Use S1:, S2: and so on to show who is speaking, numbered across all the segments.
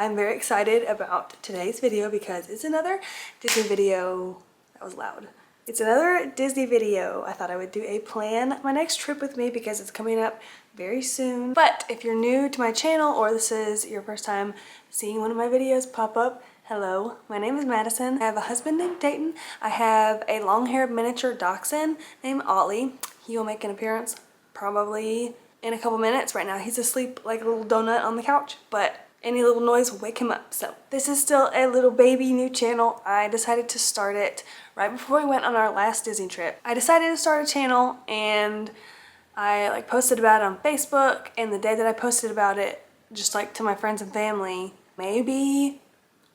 S1: I'm very excited about today's video because it's another Disney video. That was loud. It's another Disney video. I thought I would do a plan my next trip with me because it's coming up very soon. But if you're new to my channel or this is your first time seeing one of my videos pop up, hello, my name is Madison. I have a husband named Dayton. I have a long-haired miniature dachshund named Ollie. He will make an appearance probably in a couple minutes. Right now he's asleep like a little donut on the couch, but any little noise will wake him up. So this is still a little baby new channel. I decided to start it right before we went on our last Disney trip. I decided to start a channel and I posted about it on Facebook, and the day that I posted about it, just to my friends and family, maybe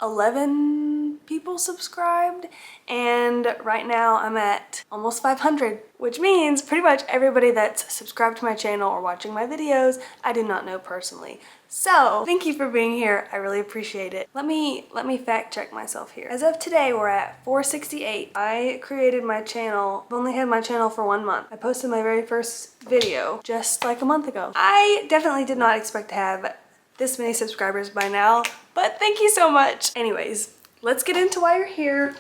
S1: 11 people subscribed, and right now I'm at almost 500, which means pretty much everybody that's subscribed to my channel or watching my videos I do not know personally. So thank you for being here. I really appreciate it. Let me fact check myself here. As of today, we're at 468. I created my channel. I've only had my channel for 1 month. I posted my very first video just like a month ago. I definitely did not expect to have this many subscribers by now, but thank you so much. Anyways, let's get into why you're here.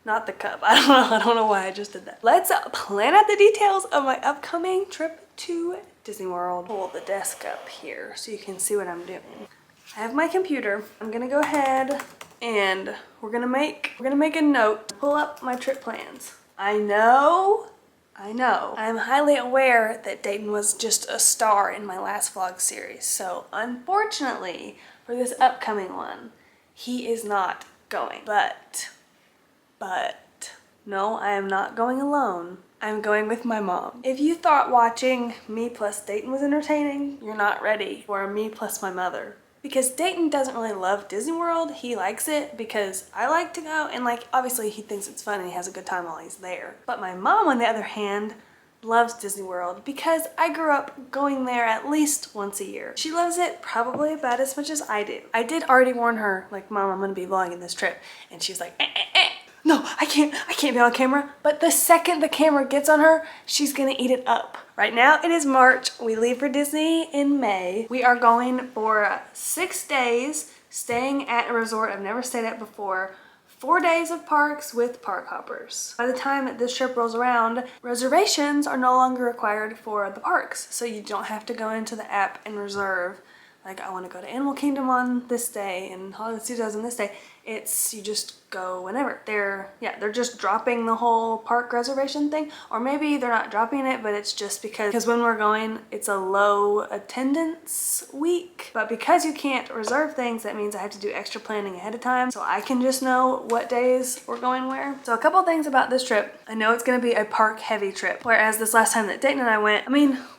S1: Not the cup. I don't know why I just did that. Let's plan out the details of my upcoming trip to Disney World. Pull the desk up here so you can see what I'm doing. I have my computer. I'm gonna go ahead and we're gonna make a note. Pull up my trip plans. I know. I'm highly aware that Dayton was just a star in my last vlog series. So unfortunately for this upcoming one, he is not going. But no, I am not going alone. I'm going with my mom. If you thought watching me plus Dayton was entertaining, you're not ready for me plus my mother. Because Dayton doesn't really love Disney World. He likes it because I like to go, and obviously he thinks it's fun and he has a good time while he's there. But my mom, on the other hand, loves Disney World because I grew up going there at least once a year. She loves it probably about as much as I do. I did already warn her, Mom, I'm gonna be vlogging this trip. And she's like, no, I can't be on camera. But the second the camera gets on her, she's gonna eat it up. Right now it is March. We leave for Disney in May. We are going for 6 days, staying at a resort I've never stayed at before. 4 days of parks with park hoppers. By the time this trip rolls around, reservations are no longer required for the parks. So you don't have to go into the app and reserve, I want to go to Animal Kingdom on this day and Hollywood Studios on this day. You just go whenever. They're just dropping the whole park reservation thing, or maybe they're not dropping it, but it's just because when we're going, it's a low attendance week. But because you can't reserve things, that means I have to do extra planning ahead of time, so I can just know what days we're going where. So a couple things about this trip. I know it's gonna be a park heavy trip, whereas this last time that Dayton and I went,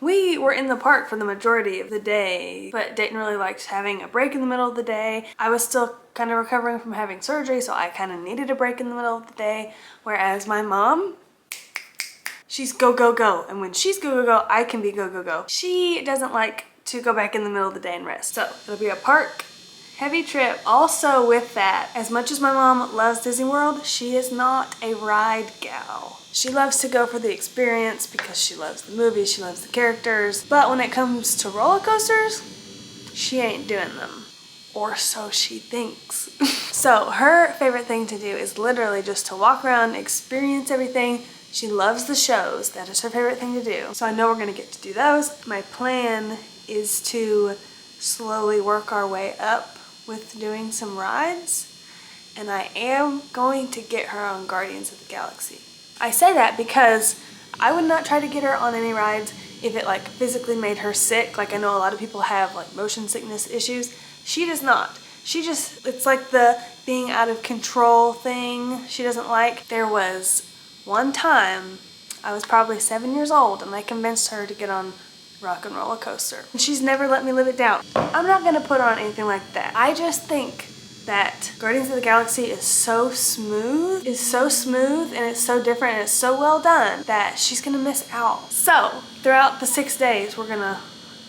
S1: we were in the park for the majority of the day, but Dayton really liked having a break in the middle of the day. I was still kind of recovering from having surgery, so I kind of needed a break in the middle of the day, whereas my mom, she's go, go, go. And when she's go, go, go, I can be go, go, go. She doesn't like to go back in the middle of the day and rest. So it'll be a park heavy trip. Also with that, as much as my mom loves Disney World, she is not a ride gal. She loves to go for the experience because she loves the movies, she loves the characters. But when it comes to roller coasters, she ain't doing them. Or so she thinks. So her favorite thing to do is literally just to walk around, experience everything. She loves the shows. That is her favorite thing to do. So I know we're gonna get to do those. My plan is to slowly work our way up with doing some rides. And I am going to get her on Guardians of the Galaxy. I say that because I would not try to get her on any rides if it physically made her sick. I know a lot of people have motion sickness issues. She does not. It's the being out of control thing she doesn't like. There was one time, I was probably 7 years old, and I convinced her to get on Rock and Roller Coaster. And she's never let me live it down. I'm not gonna put her on anything like that. I just think that Guardians of the Galaxy is so smooth, and it's so different, and it's so well done that she's gonna miss out. So throughout the 6 days, we're gonna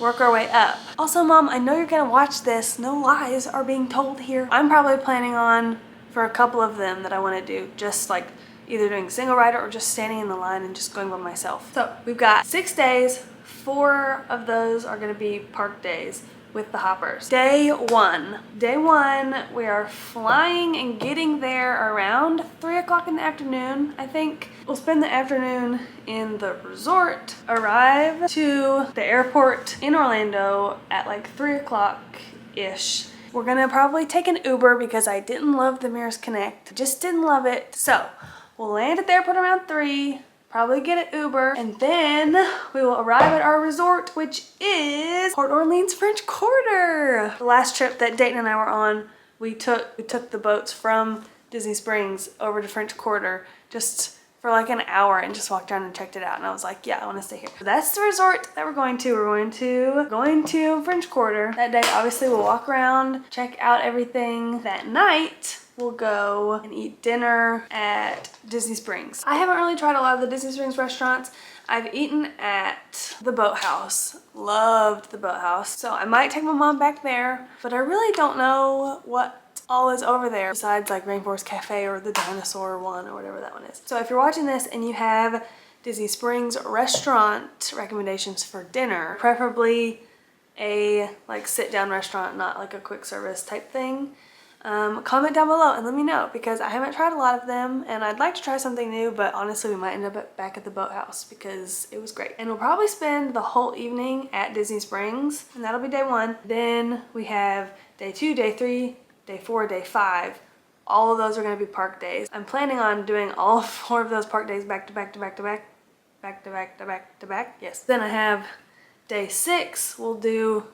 S1: work our way up. Also, Mom, I know you're gonna watch this. No lies are being told here. I'm probably planning on, for a couple of them that I wanna do, just either doing single rider or just standing in the line and just going by myself. So we've got 6 days. 4 of those are gonna be park days. with the hoppers. Day one. Day one, we are flying and getting there around 3 o'clock in the afternoon, I think. We'll spend the afternoon in the resort, arrive to the airport in Orlando at like 3 o'clock-ish. We're gonna probably take an Uber because I didn't love the Mirrors Connect. Just didn't love it. So we'll land at the airport around 3, probably get an Uber, and then we will arrive at our resort, which is Port Orleans French Quarter. The last trip that Dayton and I were on, we took the boats from Disney Springs over to French Quarter just for like an hour and just walked around and checked it out. And I was like, yeah, I want to stay here. So that's the resort that we're going to. We're going to French Quarter. That day, obviously, we'll walk around, check out everything. That night, we'll go and eat dinner at Disney Springs. I haven't really tried a lot of the Disney Springs restaurants. I've eaten at the Boathouse. Loved the Boathouse. So I might take my mom back there, but I really don't know what all is over there besides like Rainforest Cafe or the dinosaur one or whatever that one is. So if you're watching this and you have Disney Springs restaurant recommendations for dinner, preferably a like sit down restaurant, not like a quick service type thing, comment down below and let me know, because I haven't tried a lot of them and I'd like to try something new, but honestly we might end up back at the Boathouse because it was great. And we'll probably spend the whole evening at Disney Springs, and that'll be day one. Then we have day 2, day 3, day 4, day 5. All of those are going to be park days. I'm planning on doing all 4 of those park days back to back to back to back, back to back to back to back. Yes. Then I have day 6. We'll do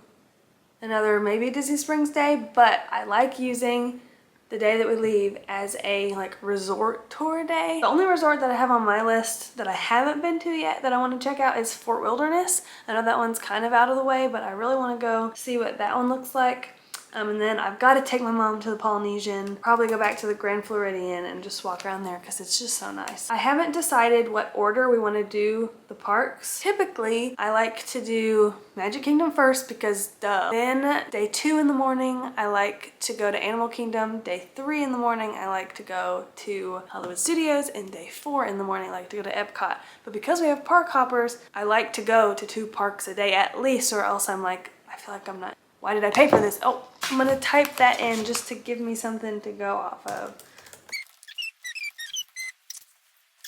S1: another maybe Disney Springs day, but I like using the day that we leave as a like resort tour day. The only resort that I have on my list that I haven't been to yet that I want to check out is Fort Wilderness. I know that one's kind of out of the way, but I really want to go see what that one looks like. And then I've got to take my mom to the Polynesian, probably go back to the Grand Floridian and just walk around there because it's just so nice. I haven't decided what order we want to do the parks. Typically, I like to do Magic Kingdom first because duh. Then day 2 in the morning, I like to go to Animal Kingdom. Day 3 in the morning, I like to go to Hollywood Studios. And day 4 in the morning, I like to go to Epcot. But because we have park hoppers, I like to go to 2 parks a day at least, or else I'm like, I feel like I'm not. Why did I pay for this? Oh, I'm gonna type that in just to give me something to go off of.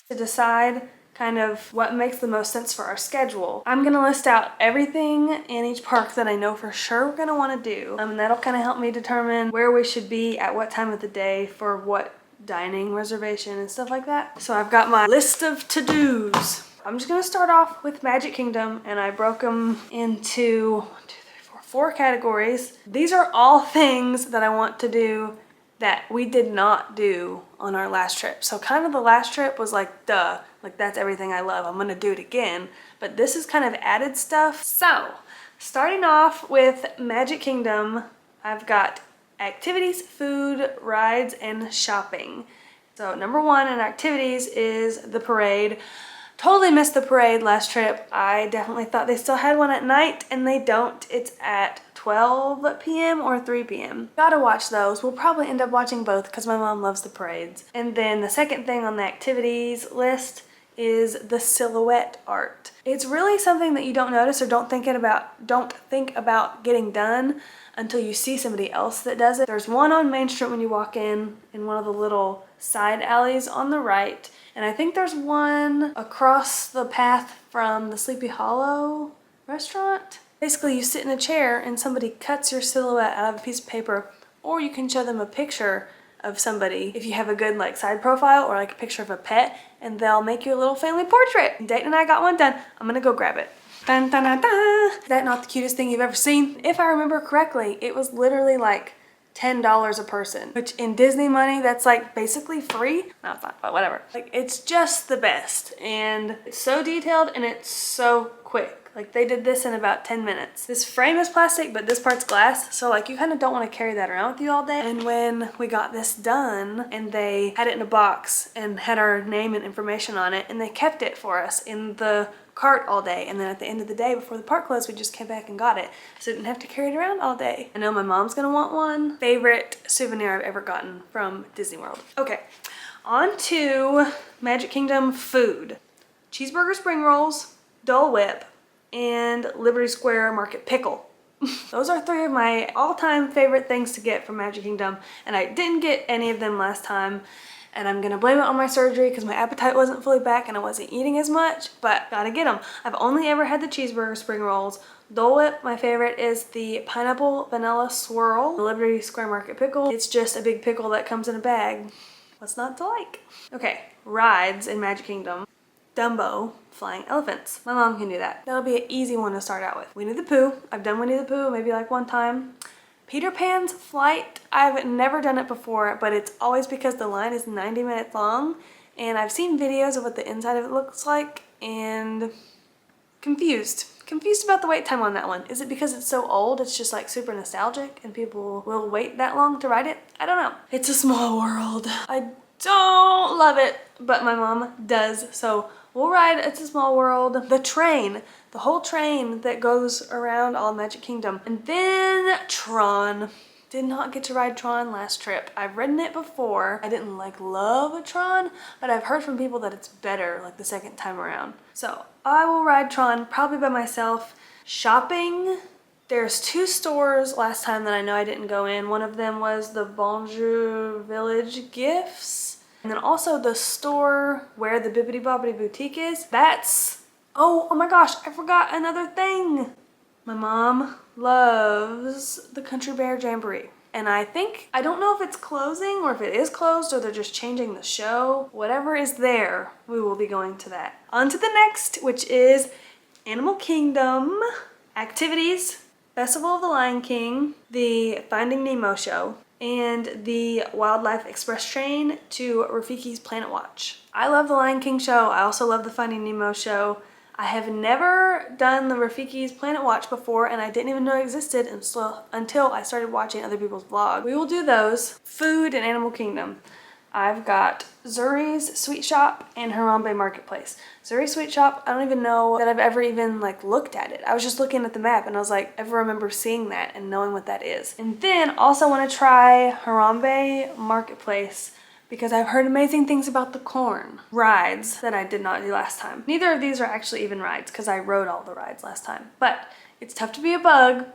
S1: To decide kind of what makes the most sense for our schedule, I'm gonna list out everything in each park that I know for sure we're gonna wanna do. And that'll kind of help me determine where we should be at what time of the day for what dining reservation and stuff like that. So I've got my list of to-dos. I'm just gonna start off with Magic Kingdom, and I broke them into 4 categories. These are all things that I want to do that we did not do on our last trip. So kind of the last trip was like, duh, like that's everything I love. I'm gonna do it again. But this is kind of added stuff. So starting off with Magic Kingdom, I've got activities, food, rides, and shopping. So number 1 in activities is the parade. Totally missed the parade last trip. I definitely thought they still had one at night, and they don't. It's at 12 p.m. or 3 p.m. Gotta watch those. We'll probably end up watching both because my mom loves the parades. And then the second thing on the activities list is the silhouette art. It's really something that you don't notice or don't think about getting done until you see somebody else that does it. There's one on Main Street when you walk in one of the little side alleys on the right. And I think there's one across the path from the Sleepy Hollow restaurant. Basically, you sit in a chair and somebody cuts your silhouette out of a piece of paper, or you can show them a picture of somebody if you have a good like side profile or like a picture of a pet, and they'll make you a little family portrait. Dayton and I got one done. I'm gonna go grab it. Dun, dun, dun, dun. Is that not the cutest thing you've ever seen? If I remember correctly, it was literally like $10 a person, which in Disney money, that's like basically free. No, it's not, but whatever. Like, it's just the best, and it's so detailed and it's so quick. Like, they did this in about 10 minutes. This frame is plastic, but this part's glass, so like you kind of don't want to carry that around with you all day. And when we got this done and they had it in a box and had our name and information on it, and they kept it for us in the cart all day, and then at the end of the day before the park closed, we just came back and got it, so I didn't have to carry it around all day. I know my mom's gonna want one. Favorite souvenir I've ever gotten from Disney World. Okay, on to Magic Kingdom food. Cheeseburger spring rolls, Dole Whip, and Liberty Square Market Pickle. Those are three of my all-time favorite things to get from Magic Kingdom, and I didn't get any of them last time. And I'm gonna blame it on my surgery because my appetite wasn't fully back and I wasn't eating as much, but gotta get them. I've only ever had the cheeseburger spring rolls. Dole Whip, my favorite, is the pineapple vanilla swirl, the Liberty Square Market pickle. It's just a big pickle that comes in a bag. What's not to like? Okay, rides in Magic Kingdom. Dumbo, flying elephants. My mom can do that. That'll be an easy one to start out with. Winnie the Pooh. I've done Winnie the Pooh maybe like one time. Peter Pan's flight, I've never done it before, but it's always because the line is 90 minutes long, and I've seen videos of what the inside of it looks like, and confused about the wait time on that one. Is it because it's so old, it's just like super nostalgic, and people will wait that long to ride it? I don't know. It's a small world. I don't love it, but my mom does, so we'll ride It's a Small World. The train, the whole train that goes around all Magic Kingdom. And then Tron. Did not get to ride Tron last trip. I've ridden it before. I didn't like love Tron, but I've heard from people that it's better like the second time around. So I will ride Tron probably by myself. Shopping. There's two stores last time that I know I didn't go in. One of them was the Bonjour Village Gifts. And then also the store where the Bibbidi Bobbidi Boutique is. That's, oh my gosh, I forgot another thing. My mom loves the Country Bear Jamboree. And I don't know if it's closing or if it is closed or they're just changing the show. Whatever is there, we will be going to that. On to the next, which is Animal Kingdom. Activities, Festival of the Lion King, the Finding Nemo show, and the Wildlife Express train to Rafiki's Planet Watch. I love the Lion King show. I also love the Finding Nemo show. I have never done the Rafiki's Planet Watch before, and I didn't even know it existed until I started watching other people's vlogs. We will do those. Food and Animal Kingdom. I've got Zuri's Sweet Shop and Harambe Marketplace. Zuri's Sweet Shop, I don't even know that I've ever even like looked at it. I was just looking at the map and I was like, I remember seeing that and knowing what that is. And then also want to try Harambe Marketplace because I've heard amazing things about the corn rides that I did not do last time. Neither of these are actually even rides because I rode all the rides last time. But it's tough to be a bug.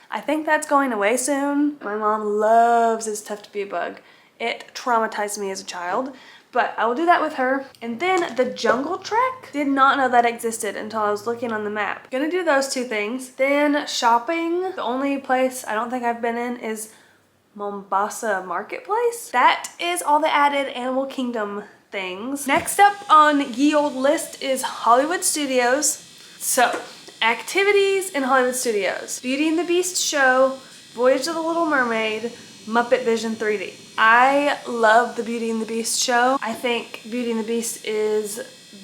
S1: I think that's going away soon. My mom loves It's Tough to Be a Bug. It traumatized me as a child, but I will do that with her. And then the Jungle Trek, did not know that existed until I was looking on the map. Gonna do those two things. Then shopping, the only place I don't think I've been in is Mombasa Marketplace. That is all the added Animal Kingdom things. Next up on ye old list is Hollywood Studios. So, activities in Hollywood Studios. Beauty and the Beast show, Voyage of the Little Mermaid, Muppet Vision 3D. I love the Beauty and the Beast show. I think Beauty and the Beast is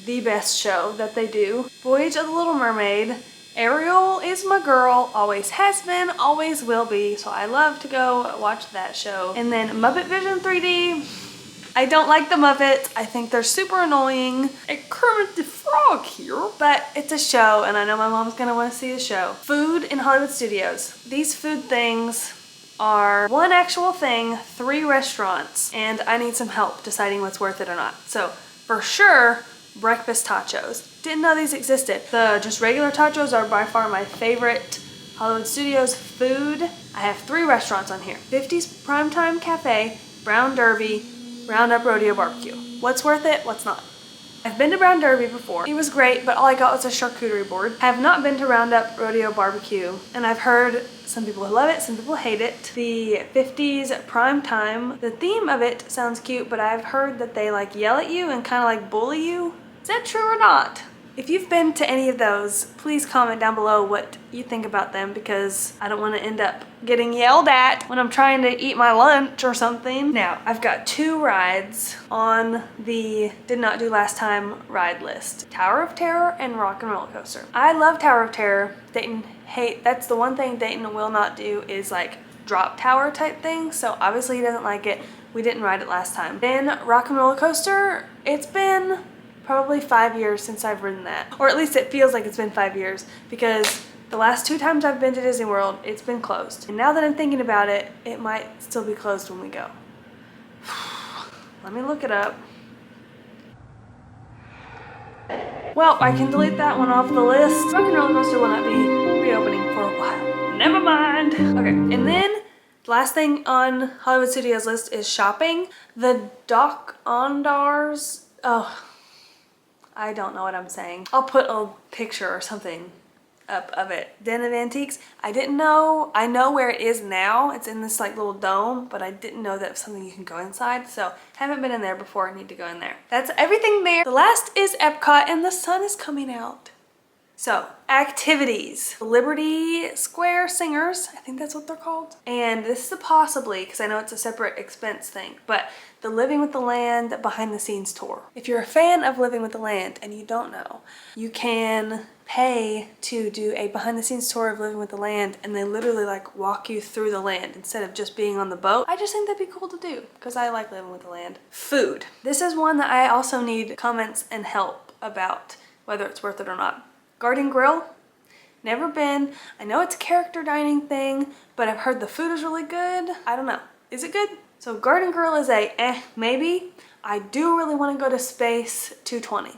S1: the best show that they do. Voyage of the Little Mermaid. Ariel is my girl, always has been, always will be, so I love to go watch that show. And then Muppet Vision 3D. I don't like the Muppets. I think they're super annoying. And Kermit the Frog here. But it's a show, and I know my mom's gonna want to see the show. Food in Hollywood Studios. These food things are one actual thing, 3 restaurants, and I need some help deciding what's worth it or not. So for sure, breakfast tachos. Didn't know these existed. The just regular tachos are by far my favorite Hollywood Studios food. I have 3 restaurants on here. 50's Primetime Cafe, Brown Derby, Roundup Rodeo Barbecue. What's worth it, what's not? I've been to Brown Derby before. It was great, but all I got was a charcuterie board. I have not been to Roundup Rodeo Barbecue, and I've heard some people who love it, some people hate it. The 50's Prime Time, the theme of it sounds cute, but I've heard that they like yell at you and kind of like bully you. Is that true or not? If you've been to any of those, please comment down below what you think about them because I don't want to end up getting yelled at when I'm trying to eat my lunch or something. Now, I've got 2 rides on the did not do last time ride list. Tower of Terror and Rock and Roller Coaster. I love Tower of Terror. Dayton that's the one thing Dayton will not do is like drop tower type thing. So obviously he doesn't like it. We didn't ride it last time. Then Rock and Roller Coaster, it's been probably 5 years since I've ridden that. Or at least it feels like it's been 5 years because the last 2 times I've been to Disney World, it's been closed. And now that I'm thinking about it, it might still be closed when we go. Let me look it up. Well, I can delete that one off the list. Rock and Roller Coaster will not be reopening for a while. Never mind. Okay, and then the last thing on Hollywood Studios list is shopping. The Doc Ondars, oh, I don't know what I'm saying. I'll put a picture or something up of it. Den of Antiques. I didn't know, I know where it is now. It's in this like little dome, but I didn't know that was something you can go inside. So haven't been in there before, I need to go in there. That's everything there. The last is Epcot and the sun is coming out. So, activities. Liberty Square Singers, I think that's what they're called. And this is a possibly, because I know it's a separate expense thing, but the Living with the Land behind the scenes tour. If you're a fan of Living with the Land and you don't know, you can pay to do a behind the scenes tour of Living with the Land, and they literally like walk you through the land instead of just being on the boat. I just think that'd be cool to do because I like Living with the Land. Food. This is one that I also need comments and help about whether it's worth it or not. Garden Grill, never been. I know it's a character dining thing, but I've heard the food is really good. I don't know. Is it good? So Garden Grill is a maybe. I do really want to go to Space 220.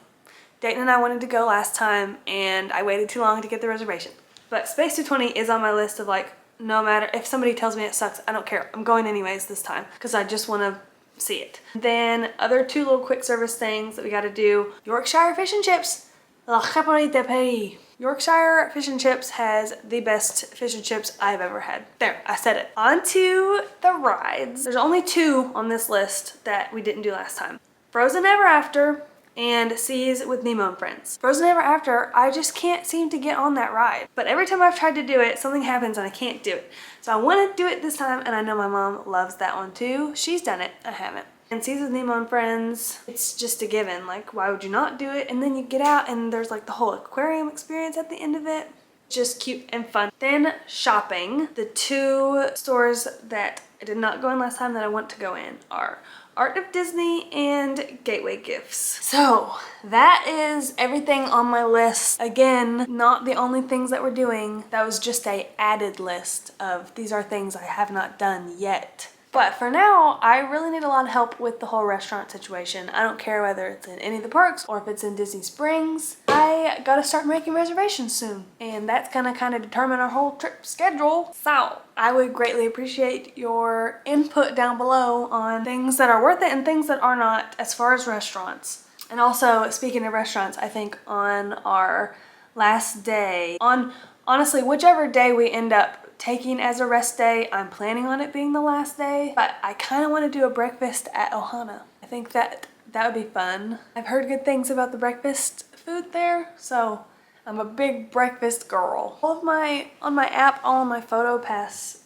S1: Dayton and I wanted to go last time and I waited too long to get the reservation. But Space 220 is on my list of like, no matter if somebody tells me it sucks, I don't care. I'm going anyways this time because I just want to see it. Then other two little quick service things that we got to do. Yorkshire Fish and Chips. La Capoeira de Pays. Yorkshire Fish and Chips has the best fish and chips I've ever had. There, I said it. On to the rides. There's only two on this list that we didn't do last time. Frozen Ever After and Seas with Nemo and Friends. Frozen Ever After, I just can't seem to get on that ride. But every time I've tried to do it, something happens and I can't do it. So I want to do it this time, and I know my mom loves that one too. She's done it, I haven't. And Seas with Nemo and Friends, it's just a given. Like, why would you not do it? And then you get out and there's like the whole aquarium experience at the end of it. Just cute and fun. Then shopping. The two stores that I did not go in last time that I want to go in are Art of Disney and Gateway Gifts. So that is everything on my list. Again, not the only things that we're doing. That was just a added list of these are things I have not done yet. But for now, I really need a lot of help with the whole restaurant situation. I don't care whether it's in any of the parks or if it's in Disney Springs. I gotta start making reservations soon. And that's gonna kind of determine our whole trip schedule. So I would greatly appreciate your input down below on things that are worth it and things that are not as far as restaurants. And also, speaking of restaurants, I think on our last day, honestly, whichever day we end up taking as a rest day, I'm planning on it being the last day, but I kind of want to do a breakfast at Ohana. I think that would be fun. I've heard good things about the breakfast food there, so I'm a big breakfast girl. On my app, all of my PhotoPass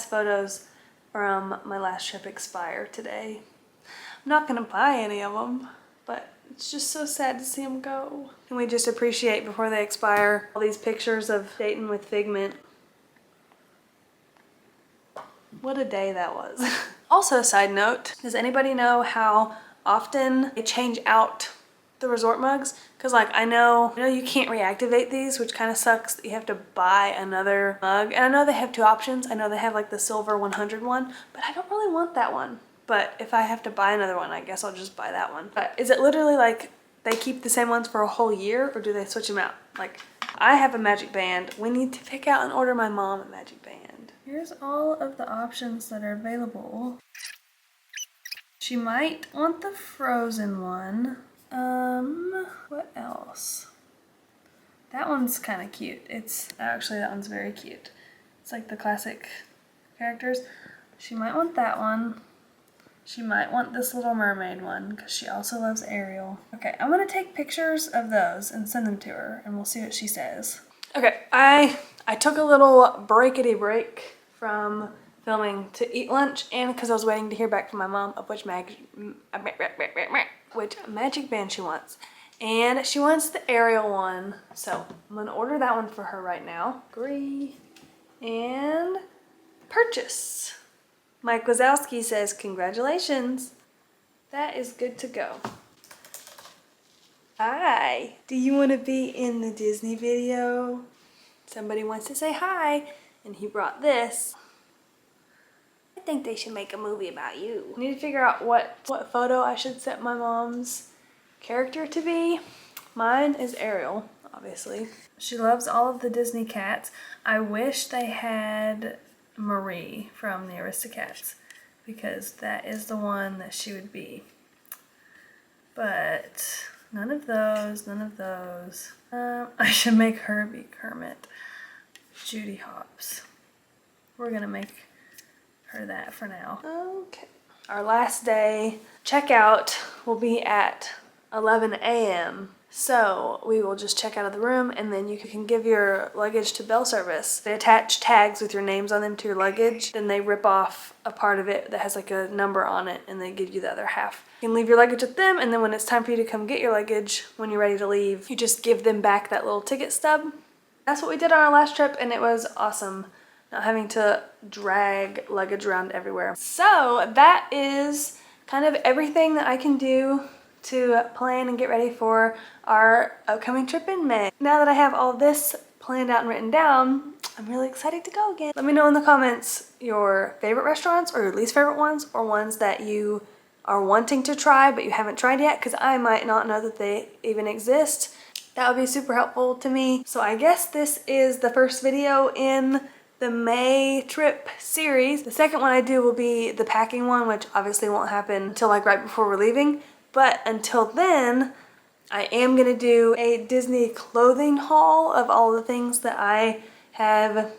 S1: photos from my last trip expire today. I'm not gonna buy any of them, but it's just so sad to see them go. Can we just appreciate before they expire all these pictures of Dayton with Figment? What a day that was. Also, side note, does anybody know how often they change out the resort mugs? Because like I know you can't reactivate these, which kind of sucks that you have to buy another mug. And I know they have two options. I know they have like the silver 100 one, but I don't really want that one. But if I have to buy another one, I guess I'll just buy that one. But is it literally like they keep the same ones for a whole year, or do they switch them out? Like, I have a magic band. We need to pick out and order my mom a magic band. Here's all of the options that are available. She might want the frozen one. What else? That one's kind of cute. Actually, that one's very cute. It's like the classic characters. She might want that one. She might want this Little Mermaid one because she also loves Ariel. Okay, I'm gonna take pictures of those and send them to her and we'll see what she says. Okay, I took a little breakity break from filming to eat lunch and because I was waiting to hear back from my mom of which magic band she wants. And she wants the Ariel one, so I'm gonna order that one for her right now. Agree and purchase. Mike Wazowski says, congratulations. That is good to go. Hi, do you want to be in the Disney video? Somebody wants to say hi, and he brought this. I think they should make a movie about you. I need to figure out what photo I should set my mom's character to be. Mine is Ariel, obviously. She loves all of the Disney cats. I wish they had Marie from the Aristocats, because that is the one that she would be. But none of those, none of those. I should make her be Kermit. Judy Hopps. We're gonna make her that for now. Okay. Our last day checkout will be at 11 a.m. So we will just check out of the room, and then you can give your luggage to bell service. They attach tags with your names on them to your luggage. Then they rip off a part of it that has like a number on it, and they give you the other half. You can leave your luggage with them, and then when it's time for you to come get your luggage, when you're ready to leave, you just give them back that little ticket stub. That's what we did on our last trip, and it was awesome. Not having to drag luggage around everywhere. So that is kind of everything that I can do to plan and get ready for our upcoming trip in May. Now that I have all this planned out and written down, I'm really excited to go again. Let me know in the comments your favorite restaurants or your least favorite ones, or ones that you are wanting to try but you haven't tried yet, because I might not know that they even exist. That would be super helpful to me. So I guess this is the first video in the May trip series. The second one I do will be the packing one, which obviously won't happen until like right before we're leaving. But until then, I am gonna do a Disney clothing haul of all the things that I have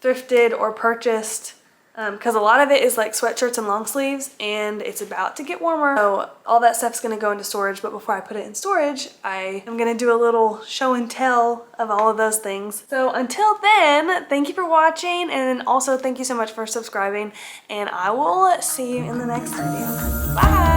S1: thrifted or purchased, because a lot of it is like sweatshirts and long sleeves, and it's about to get warmer. So all that stuff's gonna go into storage, but before I put it in storage, I am gonna do a little show and tell of all of those things. So until then, thank you for watching, and also thank you so much for subscribing, and I will see you in the next video. Bye!